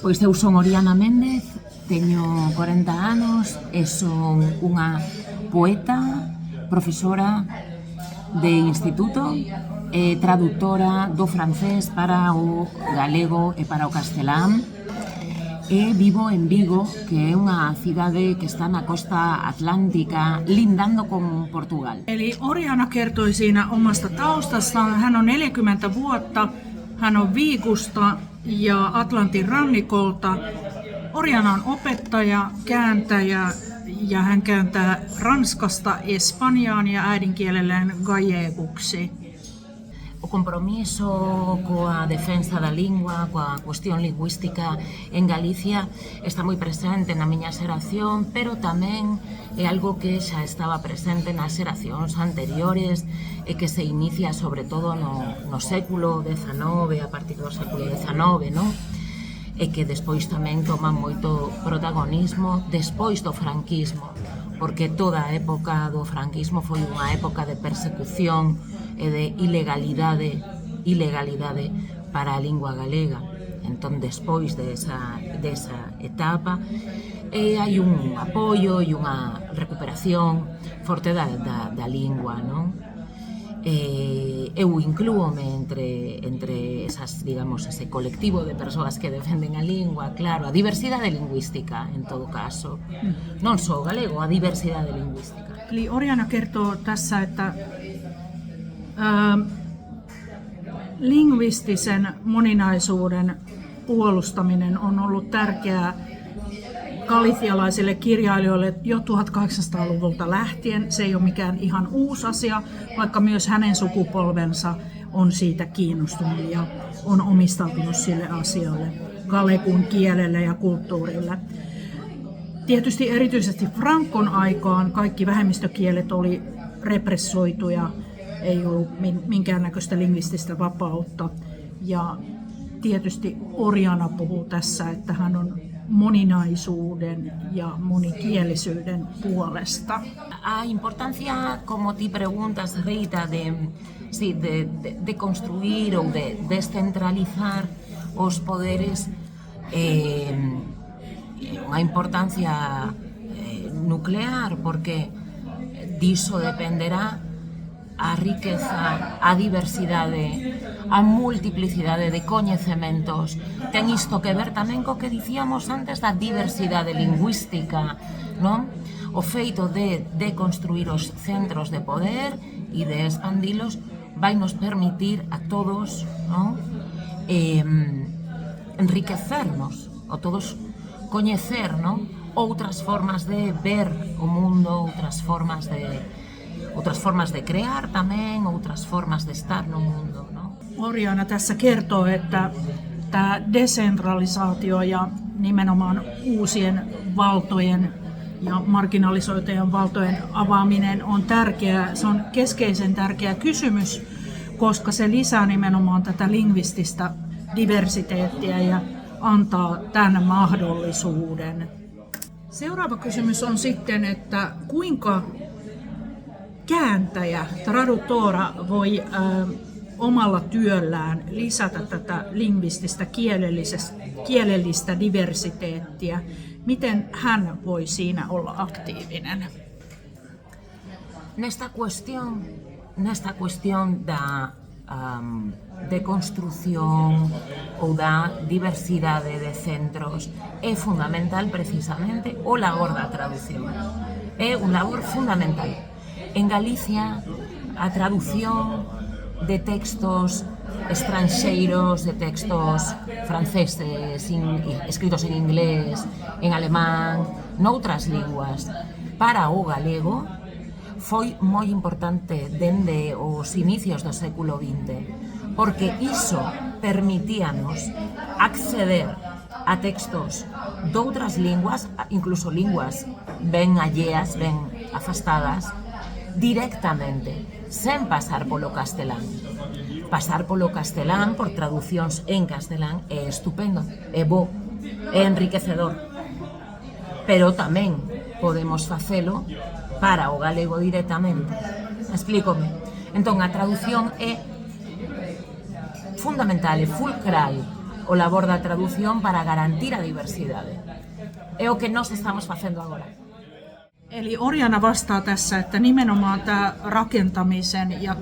Pois eu son Oriana Méndez, teño 40 anos e son unha poeta, profesora de instituto e traductora do francés para o galego e para o castelán. E vivo en Vigo, que é unha cidade que está na costa atlántica, lindando con Portugal. Eli Oriana kertoi siinä omasta taustastaan. Hän on 40 vuotta, hän on Viigusta ja Atlantin rannikolta. Oriana on opettaja, kääntäjä ja hän kääntää ranskasta espanjaan ja äidinkielelleen galleguksi. O compromiso coa defensa da lingua, coa cuestión lingüística en Galicia está moi presente na miña xeración, pero tamén é algo que xa estaba presente nas xeracións anteriores e que se inicia sobre todo no século XIX, a partir do século XIX, non? E que despois tamén toma moito protagonismo despois do franquismo, porque toda a época do franquismo foi unha época de persecución e de ilegalidade para a lingua galega. Entón, despois desa etapa, hai un apoio e unha recuperación forte da lingua, non? Eu inclúome entre esas, digamos, ese colectivo de persoas que defenden a lingua, claro, a diversidade lingüística, en todo caso. Non só o galego, a diversidade lingüística. Eli Oriana kertoo tässä, että lingvistisen moninaisuuden puolustaminen on ollut tärkeää galicialaisille kirjailijoille jo 1800-luvulta lähtien. Se ei ole mikään ihan uusi asia, vaikka myös hänen sukupolvensa on siitä kiinnostunut ja on omistautunut sille asialle, galegun kielelle ja kulttuurille. Tietysti erityisesti Francon aikaan kaikki vähemmistökielet oli repressoituja, ei ollut minkäännäköistä lingvististä vapautta. Ja tietysti Oriana puhuu tässä, että hän on moninaisuuden ja monikielisyyden puolesta. A importancia, como ti preguntas, Rita, de construir ou de descentralizar os poderes unha importancia nuclear, porque diso dependerá a riqueza, a diversidade, a multiplicidade de coñecementos. Ten isto que ver tamén co que dicíamos antes da diversidade lingüística, non? O feito de construir os centros de poder e de expandilos vai nos permitir a todos, non? Enriquecernos, ou todos coñecer, non? Outras formas de ver o mundo, outras formas de crear tamén, outras formas de estar no mundo, no? Oriana tässä kertoo, että tämä desentralisaatio ja nimenomaan uusien valtojen ja marginalisoitujen valtojen avaaminen on tärkeää. Se on keskeisen tärkeä kysymys, koska se lisää nimenomaan tätä lingvististä diversiteettiä ja antaa tämän mahdollisuuden. Seuraava kysymys on sitten, että kuinka kääntäjä, traductora, voi omalla työllään lisätä tätä lingvististä kielellistä diversiteettiä. Miten hän voi siinä olla aktiivinen? Nesta cuestión da deconstrución ou da diversidade de centros é fundamental precisamente o labor da traducción. É un labor fundamental. En Galicia, a traducción de textos estranxeiros, de textos franceses, escritos en inglés, en alemán, noutras linguas, para o galego, foi moi importante dende os inicios do século XX, porque iso permitíanos acceder a textos doutras linguas, incluso linguas ben alleas, ben afastadas, directamente, sen pasar polo castelán. Pasar polo castelán, por traducións en castelán, é estupendo, é bo, é enriquecedor. Pero tamén podemos facelo para o galego directamente. Explícome. Entón, a traducción é fundamental, é fulcral. o labor da traducción para garantir a diversidade. É o que nós estamos facendo agora. Eli Orjana vastaa tässä, että nimenomaan tämä rakentamisen ja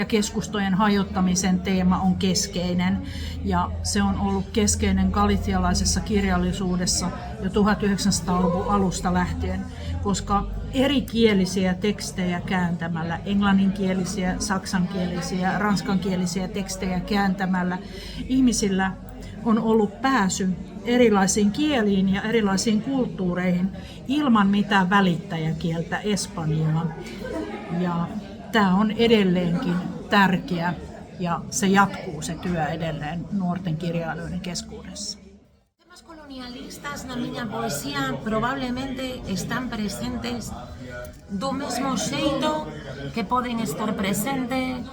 keskustojen hajottamisen teema on keskeinen. Ja se on ollut keskeinen galicialaisessa kirjallisuudessa jo 1900-luvun alusta lähtien, koska erikielisiä tekstejä kääntämällä, englanninkielisiä, saksankielisiä, ranskankielisiä tekstejä kääntämällä, ihmisillä on ollut pääsy erilaisiin kieliin ja erilaisiin kulttuureihin ilman mitään välittäjäkieltä Espanjaa. Ja tämä on edelleenkin tärkeä ja se jatkuu se työ edelleen nuorten kirjailijoiden keskuudessa. Temas colonialistas na miña poesía probablemente están presentes do mesmo xeito que poden estar presentes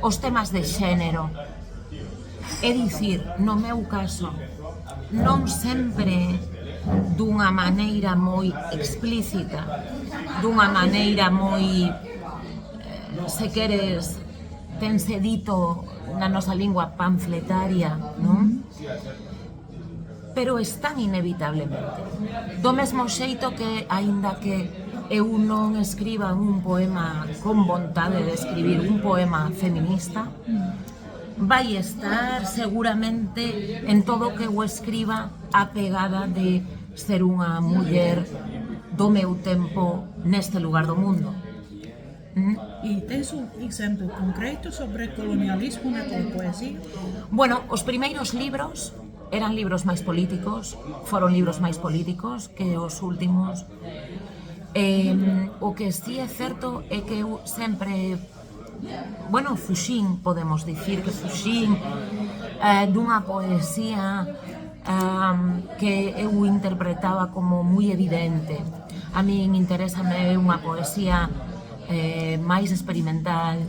os temas de xénero. É dicir, no meu caso, non sempre dunha maneira moi explícita, dunha maneira moi, se queres, tense dito na nosa lingua panfletaria, non? Pero están inevitablemente. Do mesmo xeito que, aínda que eu non escriba un poema con vontade de escribir un poema feminista, vai estar seguramente en todo o que eu escriba a pegada de ser unha muller do meu tempo neste lugar do mundo. ¿Y tens un exemplo concreto sobre colonialismo na tua poesía? Bueno, os primeiros libros eran libros máis políticos, foron libros máis políticos que os últimos. O que sí é certo é que eu sempre fuxín, podemos dicir que fuxín dunha poesía que eu interpretaba como moi evidente. A min interésame unha poesía máis experimental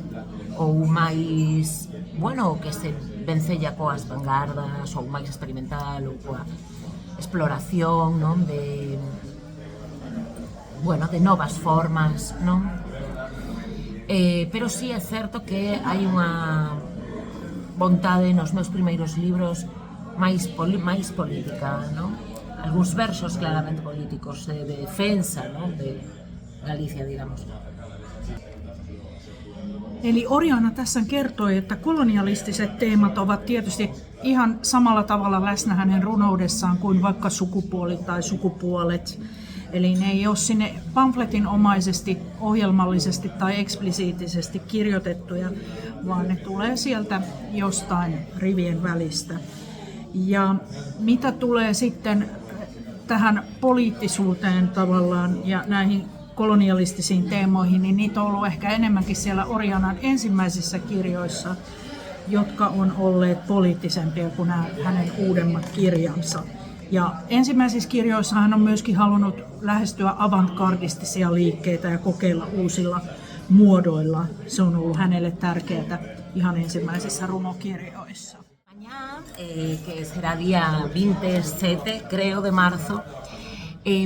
ou máis, que se vencella coas vanguardas ou máis experimental ou coa exploración, non, de novas formas, non? Pero sí é certo que hai unha vontade nos meus primeiros libros máis política, non? Algúns versos claramente políticos de defensa, non? De Galicia, digamos. Eli Orjana tässä kertoi, että kolonialistiset teemat ovat tietysti ihan samalla tavalla läsnä hänen runoudessaan kuin vaikka sukupuoli tai sukupuolet. Eli ne ei ole sinne pamfletinomaisesti, ohjelmallisesti tai eksplisiittisesti kirjoitettuja, vaan ne tulee sieltä jostain rivien välistä. Ja mitä tulee sitten tähän poliittisuuteen tavallaan ja näihin kolonialistisiin teemoihin, niin niitä on ollut ehkä enemmänkin siellä Orjanan ensimmäisissä kirjoissa, jotka on olleet poliittisempia kuin nämä hänen uudemmat kirjansa. Ja ensimmäisissä kirjoissa hän on myöskin halunnut lähestyä avantgardistisia liikkeitä ja kokeilla uusilla muodoilla. Se on ollut hänelle tärkeää ihan ensimmäisissä runokirjoissa. Mañana, que será día 27, creo, de marzo,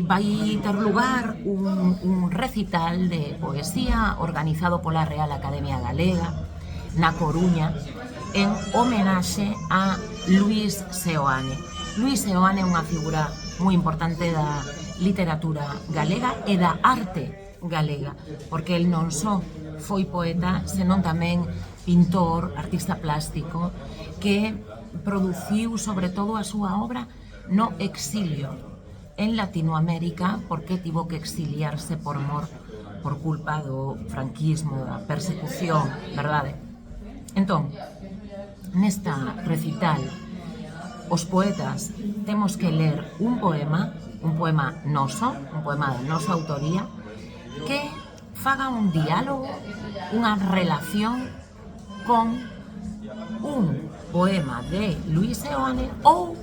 va a ter lugar un recital de poesía organizado por la Real Academia Galega, na Coruña, en homenaxe a Luis Seoane. Luis Seoane é unha figura moi importante da literatura galega e da arte galega, porque el non só foi poeta, senón tamén pintor, artista plástico, que produciu sobre todo a súa obra no exilio en Latinoamérica, porque tivo que exiliarse por mor, por culpa do franquismo, da persecución, verdade? Entón, nesta recital, os poetas temos que ler un poema noso, un poema da nosa autoría, que faga un diálogo, unha relación con un poema de Luis Seoane ou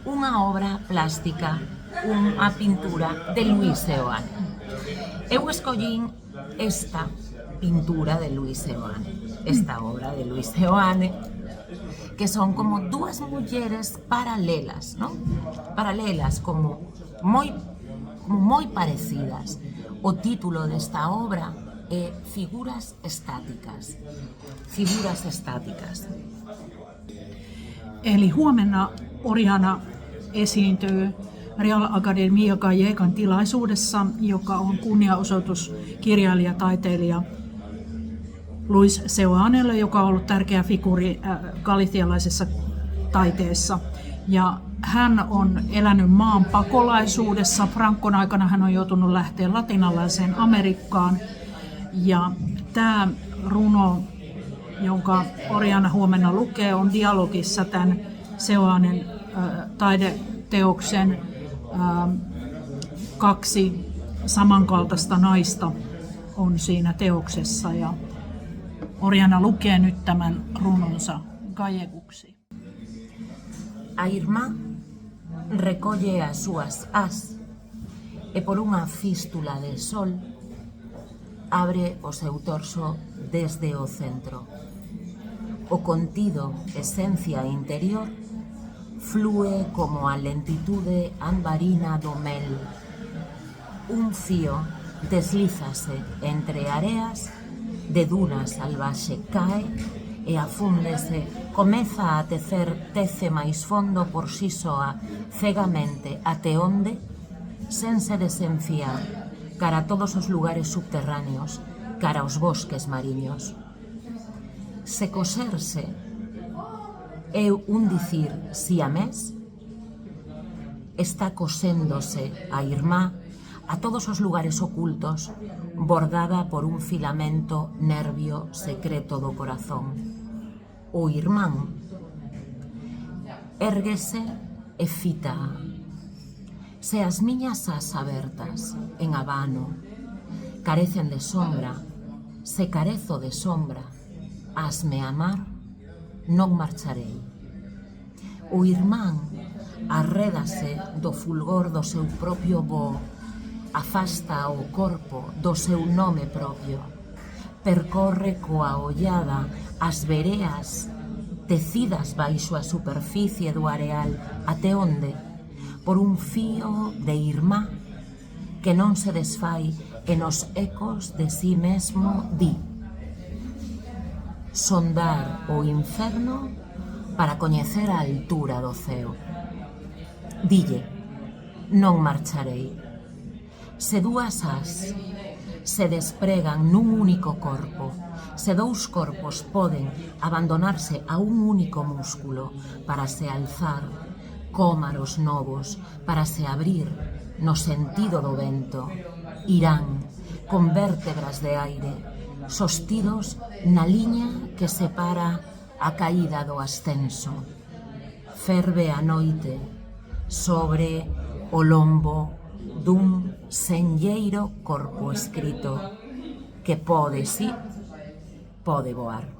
unha obra plástica, unha pintura de Luis Seoane. Eu escollín esta pintura de Luis Seoane, esta obra de Luis Seoane, que son como dúas mulleres paralelas, non? Paralelas, como moi parecidas. O título desta obra é Figuras estáticas. Figuras estáticas. Eli huomenna Oriana esiintyy Real Academia Gallegan tilaisuudessa, joka on kunniaosoitus kirjailijataiteilija Luis Seuanelle, joka on ollut tärkeä figuuri galicialaisessa taiteessa. Ja hän on elänyt maan pakolaisuudessa. Francon aikana hän on joutunut lähteä latinalaiseen Amerikkaan. Ja tämä runo, jonka Oriana huomenna lukee, on dialogissa tämän Seuanen taideteoksen kaksi samankaltaista naista on siinä teoksessa. Ja Oriana lukee nyt tämän runonsa galleguksi. A Irmá recolle as súas as e por unha fístula de sol abre o seu torso desde o centro. O contido esencia interior flúe como a lentitude ambarina do mel. Un fío deslízase entre areas de duna salvaxe, cae e afúndese, comeza a tece máis fondo por si soa, cegamente até onde, sen se desenfiar, cara a todos os lugares subterráneos, cara aos bosques mariños. Se coserse é un dicir siamés, está coséndose a Irmá a todos os lugares ocultos, bordada por un filamento nervio secreto do corazón. O irmán érguese e fita. Se as miñas as abertas en abano carecen de sombra, se carezo de sombra, asme amar, non marcharei. O irmán arrédase do fulgor do seu propio voo, afasta o corpo do seu nome propio, percorre coa ollada as vereas tecidas baixo a superficie do areal, até onde, por un fío de Irmá que non se desfai e nos ecos de si mesmo di: sondar o inferno para coñecer a altura do ceo. Dille: non marcharei. Se dúas as se despregan nun único corpo, se dous corpos poden abandonarse a un único músculo para se alzar, cómaros novos para se abrir no sentido do vento, irán con vértebras de aire, sostidos na liña que separa a caída do ascenso. Ferve a noite sobre o lombo dun senlleiro corpo escrito que pode, si, pode voar.